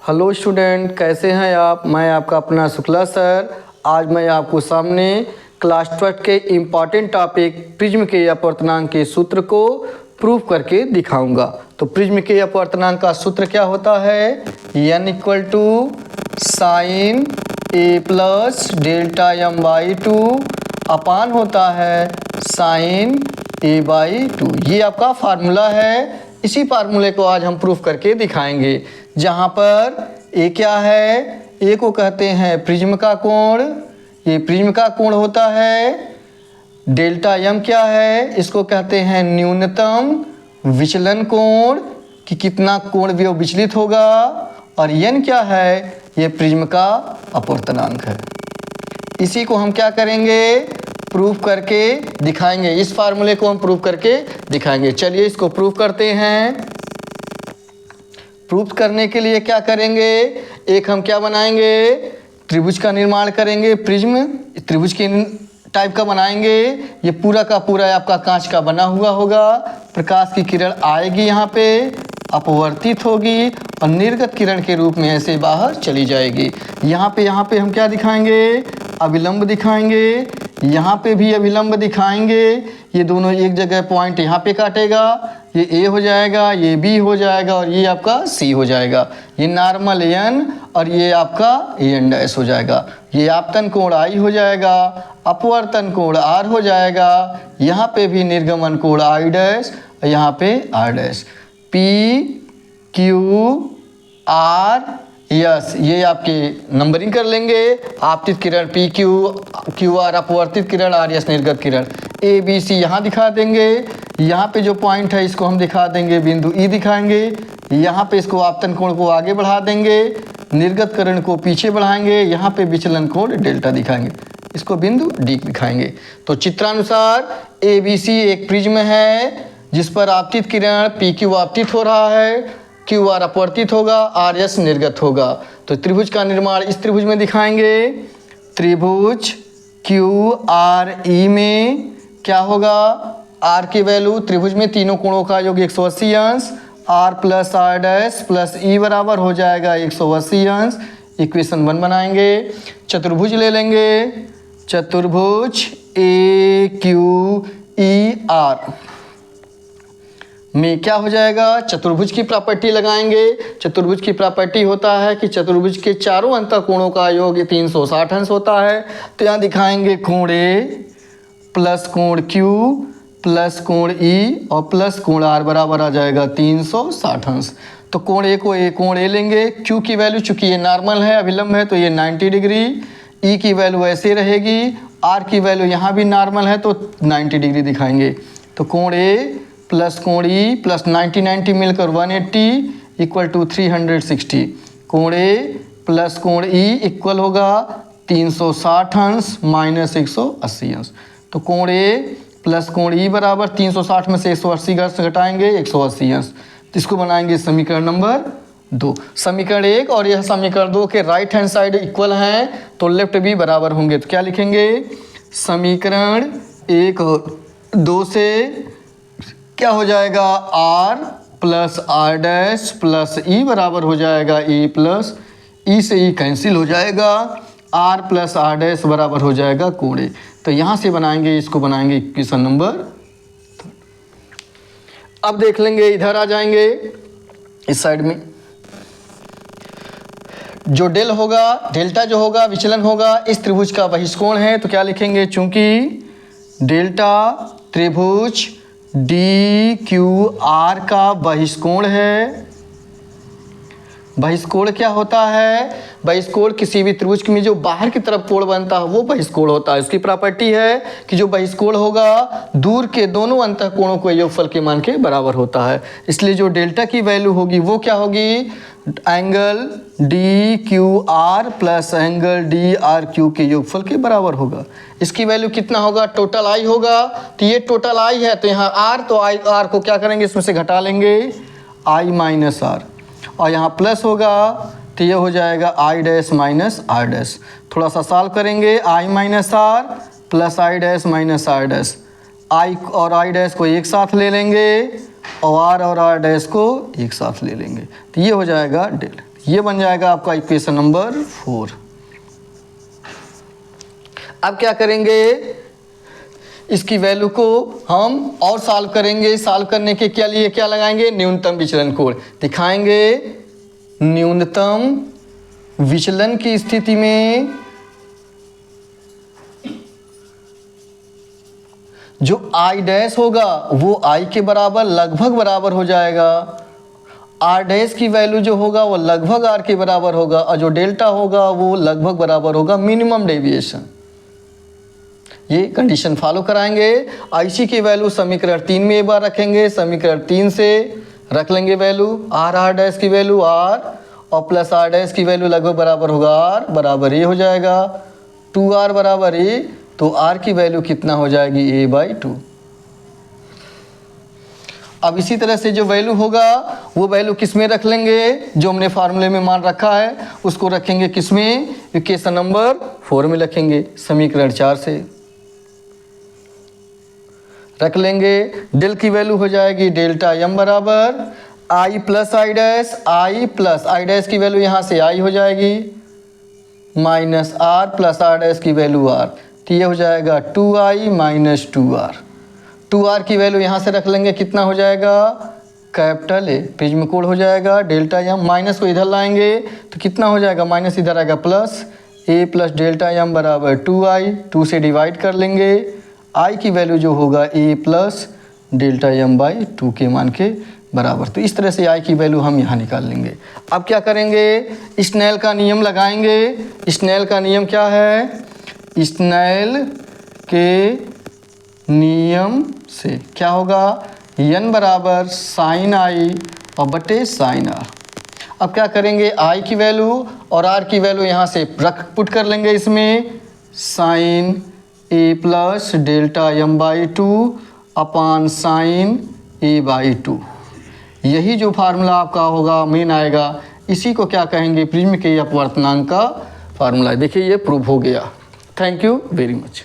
Hello student, कैसे हैं आप। मैं आपका अपना शुक्ला सर। आज मैं आपको सामने क्लास 12 के इम्पॉर्टेंट टॉपिक प्रिज्म के अपवर्तनांक के सूत्र को प्रूव करके दिखाऊंगा। तो प्रिज्म के अपवर्तनांक का सूत्र क्या होता है, n equal to sine A plus delta M by two upon होता है साइन ए बाई टू। ये आपका फार्मूला है। इसी फार्मूले को आज हम प्रूफ करके दिखाएंगे, जहाँ पर ए क्या है, ए को कहते हैं प्रिज्म का कोण। ये प्रिज्म का कोण होता है। डेल्टा एम क्या है, इसको कहते हैं न्यूनतम विचलन कोण, कि कितना कोण भी विचलित होगा। और एन क्या है, ये प्रिज्म का अपवर्तनांक है। इसी को हम क्या करेंगे, प्रूफ करके दिखाएंगे। इस फार्मूले को हम प्रूफ करके दिखाएंगे। चलिए इसको प्रूफ करते हैं। प्रूफ करने के लिए क्या करेंगे, एक हम क्या बनाएंगे, त्रिभुज का निर्माण करेंगे। प्रिज्म त्रिभुज के टाइप का बनाएंगे। ये पूरा का पूरा आपका कांच का बना हुआ होगा। प्रकाश की किरण आएगी, यहाँ पे अपवर्तित होगी और निर्गत किरण के रूप में ऐसे बाहर चली जाएगी। यहाँ पे हम क्या दिखाएंगे, अभिलंब दिखाएंगे। यहाँ पे भी अभिलंब दिखाएंगे। ये दोनों एक जगह पॉइंट यहाँ पे काटेगा। ये ए हो जाएगा, ये बी हो जाएगा और ये आपका सी हो जाएगा। ये नॉर्मल एन और ये आपका एन डैश हो जाएगा। ये आपतन कोण आई हो जाएगा, अपवर्तन कोण आर हो जाएगा। यहाँ पे भी निर्गमन कोण आई डैश, यहाँ पे R dash. P Q R yes, ये आपके नंबरिंग कर लेंगे। आपतित किरण पी क्यू आर, अपवर्तित किरण आर यस, निर्गत किरण ए बी सी यहाँ दिखा देंगे। यहाँ पे जो पॉइंट है इसको हम दिखा देंगे, बिंदु ई दिखाएंगे। यहाँ पे इसको आपतन कोण को आगे बढ़ा देंगे, निर्गत किरण को पीछे बढ़ाएंगे। यहाँ पे विचलन कोण डेल्टा दिखाएंगे, इसको बिंदु डी दिखाएंगे। तो चित्रानुसार ए बी सी एक प्रिज्म है, जिस पर आपतित किरण पी क्यू आपतित हो रहा है, क्यू आर अपवर्तित होगा, आर एस निर्गत होगा। तो त्रिभुज का निर्माण इस त्रिभुज में दिखाएंगे। त्रिभुज क्यू आर ई में क्या होगा, आर की वैल्यू त्रिभुज में तीनों कोणों का योग 180 अंश, R plus R dash plus E बराबर हो जाएगा 180 अंश। इक्वेशन 1 बनाएंगे। चतुर्भुज ले लेंगे। चतुर्भुज ए क्यू ई आर में क्या हो जाएगा, चतुर्भुज की प्रॉपर्टी लगाएंगे। चतुर्भुज की प्रॉपर्टी होता है कि चतुर्भुज के चारों अंतःकोणों का योग 360 अंश होता है। तो यहाँ दिखाएंगे कोण ए प्लस कोण क्यू प्लस कोण ई और प्लस कोण आर बराबर आ जाएगा 360 अंश। तो कोण ए लेंगे। क्यू की वैल्यू चूंकि ये नॉर्मल है, अभिलंब है, तो ये 90 डिग्री। ई की वैल्यू ऐसे रहेगी। आर की वैल्यू यहाँ भी नॉर्मल है तो 90 डिग्री दिखाएंगे। तो कोण ए प्लस कोण ई प्लस 90 मिलकर 180 इक्वल टू 360। कोण ए प्लस कोण ई इक्वल होगा 360 अंश माइनस 180 अंश। तो कोण ए प्लस कोण ई बराबर 360 में से 180 अंश घटाएंगे 180 अंश। तो इसको बनाएंगे समीकरण नंबर 2। समीकरण 1 और यह समीकरण 2 के राइट हैंड साइड इक्वल हैं, तो लेफ्ट भी बराबर होंगे। तो क्या लिखेंगे, समीकरण 1 और 2 से क्या हो जाएगा, R plus R dash plus E बराबर हो जाएगा ए प्लस ई से ई कैंसिल हो जाएगा, आर प्लस आर डैश बराबर हो जाएगा कोण ए। तो यहाँ से बनाएंगे, इसको बनाएंगे इक्वेशन नंबर 3। अब देख लेंगे, इधर आ जाएंगे इस साइड में। जो डेल होगा, डेल्टा जो होगा विचलन होगा, इस त्रिभुज का बहिष्कोण है। तो क्या लिखेंगे, चूंकि डेल्टा त्रिभुज डी क्यू आर का बहिष्कोण है। बहिष्कोण क्या होता है, बहिष्कोण किसी भी त्रिभुज में जो बाहर की तरफ कोण बनता है वो बहिष्कोण होता है। इसकी प्रॉपर्टी है कि जो बहिष्कोण होगा दूर के दोनों अंतःकोणों के योगफल के मान के बराबर होता है। इसलिए जो डेल्टा की वैल्यू होगी वो क्या होगी, angle D Q R plus angle D R Q के योगफल के बराबर होगा। इसकी वैल्यू कितना होगा, टोटल आई होगा। तो ये टोटल आई है, तो यहाँ आर, तो आई आर को क्या करेंगे, इसमें से घटा लेंगे आई माइनस आर, और यहाँ प्लस होगा तो ये हो जाएगा I dash minus R dash. थोड़ा सा सॉल्व करेंगे, I minus R plus I dash minus R dash. I और आई डैश को एक साथ ले लेंगे और आर डैश को एक साथ ले लेंगे, तो ये हो जाएगा डेल। ये बन जाएगा आपका इक्वेशन नंबर 4। अब क्या करेंगे, इसकी वैल्यू को हम और सॉल्व करेंगे। सॉल्व करने के क्या लिए क्या लगाएंगे, न्यूनतम विचलन कोण दिखाएंगे। न्यूनतम विचलन की स्थिति में जो आई डैश होगा वो आई के बराबर लगभग बराबर हो जाएगा। आर डैश की वैल्यू जो होगा वो लगभग आर के बराबर होगा, और जो डेल्टा होगा वो लगभग बराबर होगा मिनिमम डेविएशन। ये कंडीशन फॉलो कराएंगे। आईसी की वैल्यू समीकरण 3 में एक बार रखेंगे। समीकरण 3 से रख लेंगे वैल्यू आर डैश की वैल्यू आर, और प्लस आर डैश की वैल्यू लगभग बराबर होगा आर बराबर ए हो जाएगा। 2r बराबर ए, तो r की वैल्यू कितना हो जाएगी, a/2। अब इसी तरह से जो वैल्यू होगा वो वैल्यू किस में रख लेंगे, जो हमने फार्मूले में मान रखा है उसको रखेंगे किस में, इक्वेशन नंबर 4 में रखेंगे। समीकरण 4 से रख लेंगे। डेल की वैल्यू हो जाएगी डेल्टा m बराबर i plus I dash, I plus I dash की वैल्यू यहाँ से i हो जाएगी minus r plus r dash की वैल्यू r, तो ये हो जाएगा 2i माइनस 2r। 2r की वैल्यू यहाँ से रख लेंगे, कितना हो जाएगा, कैपिटल ए, प्रिज्म कोण हो जाएगा डेल्टा m। माइनस को इधर लाएंगे तो कितना हो जाएगा, माइनस इधर आएगा plus a plus delta m बराबर 2i। 2 से डिवाइड कर लेंगे, i की वैल्यू जो होगा a प्लस डेल्टा m/2 के मान के बराबर। तो इस तरह से i की वैल्यू हम यहाँ निकाल लेंगे। अब क्या करेंगे, स्नेल का नियम लगाएंगे। स्नेल का नियम क्या है, स्नेल के नियम से क्या होगा, n बराबर साइन i और बटे साइन r। अब क्या करेंगे, i की वैल्यू और r की वैल्यू यहाँ से पुट कर लेंगे इसमें, sine a plus delta m/2 upon sine a/2। यही जो फार्मूला आपका होगा मेन आएगा, इसी को क्या कहेंगे, प्रिज्म के अपवर्तनांक का फार्मूला। देखिए ये प्रूव हो गया। Thank you very much.